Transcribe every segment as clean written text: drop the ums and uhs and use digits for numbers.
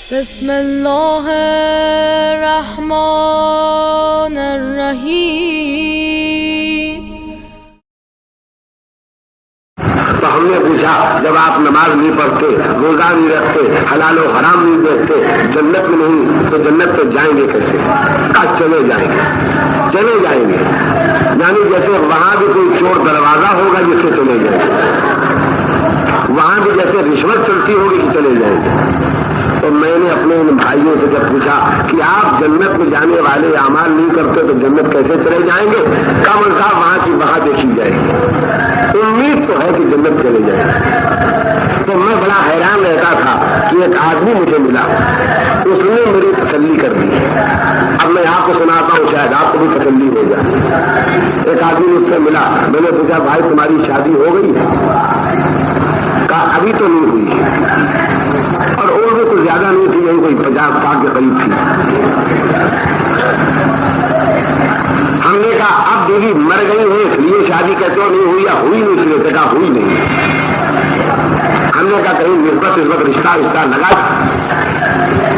بسم الله الرحمن الرحیم. تو ہم نے پوچھا جب آپ نماز نہیں پڑھتے، روزہ نہیں رکھتے، حلال و حرام نہیں دیکھتے، جنت میں نہیں تو جنت پہ جائیں گے کیسے؟ چلے جائیں گے، چلے جائیں گے. یعنی جیسے وہاں بھی کوئی چور دروازہ ہوگا جس سے چلے جائیں گے، وہاں بھی جیسے رشوت چلتی ہوگی کہ چلے جائیں گے. تو میں نے اپنے ان بھائیوں سے جب پوچھا کہ آپ جنت میں جانے والے اعمال نہیں کرتے تو جنت کیسے چلے جائیں گے؟ کمل صاحب وہاں کی وہاں دیکھی جائے گی، امید تو ہے کہ جنت چلے جائیں گے. تو میں بڑا حیران رہتا تھا کہ ایک آدمی مجھے ملا، اس نے میری تسلی کر دی. اب میں آپ کو سناتا ہوں، شاید آپ کو بھی تسلی ہو جائے. ایک آدمی مجھ سے ملا، میں نے پوچھا بھائی تمہاری شادی ہو گئی؟ کہا ابھی تو نہیں ہوئی، اور عمر بھی کچھ زیادہ نہیں تھی، یہی کوئی 50 سال کے قریب تھی. ہم نے کہا اب بیوی مر گئی ہے اس لیے شادی کہتے ہو نہیں ہوئی، یا ہوئی نہیں اس لیے؟ کہا ہوئی نہیں. ہم نے کہا کہیں نسبت رشتہ لگا؟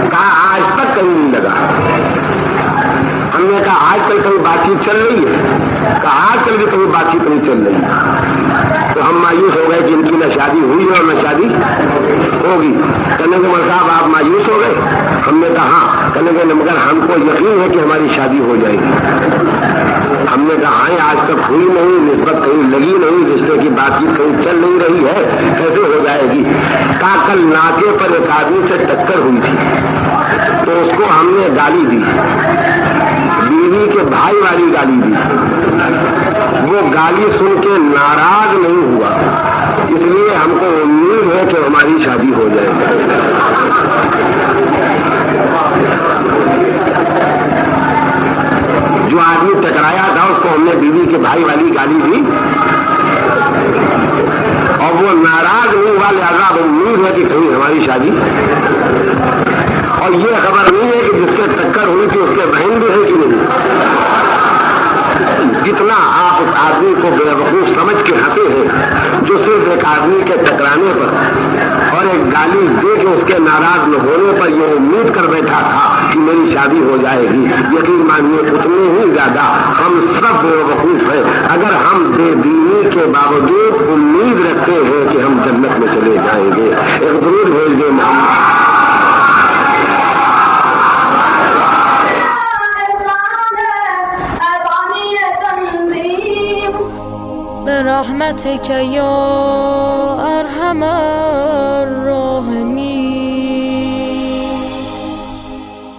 کہا آج تک کہیں نہیں لگا. ہم نے کہا آج کل کہیں بات چیت چل رہی ہے؟ کہا آج کل بھی کہیں بات چیت نہیں چل رہی. تو ہم مایوس ہو گئے کہ ان کی نہ شادی ہوئی ہے اور نہ شادی ہوگی. کہنے کے مگر صاحب آپ مایوس ہو گئے؟ ہم نے کہا ہاں. کہنے کے مگر ہم کو یقین ہے کہ ہماری شادی ہو جائے گی. ہم نے کہا ہاں آج تک ہوئی نہیں، نسبت کہیں لگی نہیں، رشتے کی بات چیت کہیں چل نہیں رہی ہے، کیسے ہو جائے گی؟ کہا کل ناکے پر ایک آدمی سے ٹکر ہوئی تھی تو اس کو ہم نے گالی دی، بیوی کے بھائی والی گالی دی. وہ گالی سن کے ناراض نہیں ہوا، اس لیے ہم کو امید ہے کہ ہماری شادی ہو جائے گی. جو آدمی ٹکرایا تھا اس کو ہم نے بیوی کے بھائی والی گالی دی اور وہ ناراض نہیں ہوا، لہذا امید ہے کہ کہیں ہماری شادی. اور یہ خبر نہیں ہے کہ جس سے ٹکر ہوئی تھی اس کے بہن بھی ہے کہ نہیں. جتنا آپ اس آدمی کو بے وقوف سمجھ کے ہنسے ہیں، جو صرف ایک آدمی کے ٹکرانے پر اور ایک گالی دے کے اس کے ناراض نہ ہونے پر یہ امید کر بیٹھا تھا کہ میری شادی ہو جائے گی، یقین مانیے اتنے ہی زیادہ ہم سب بے وقوف ہیں اگر ہم بے دینی کے باوجود امید رکھتے ہیں کہ ہم جنت میں چلے جائیں گے. ایک درود بھیج دیں محمد. برحمتك يا ارحم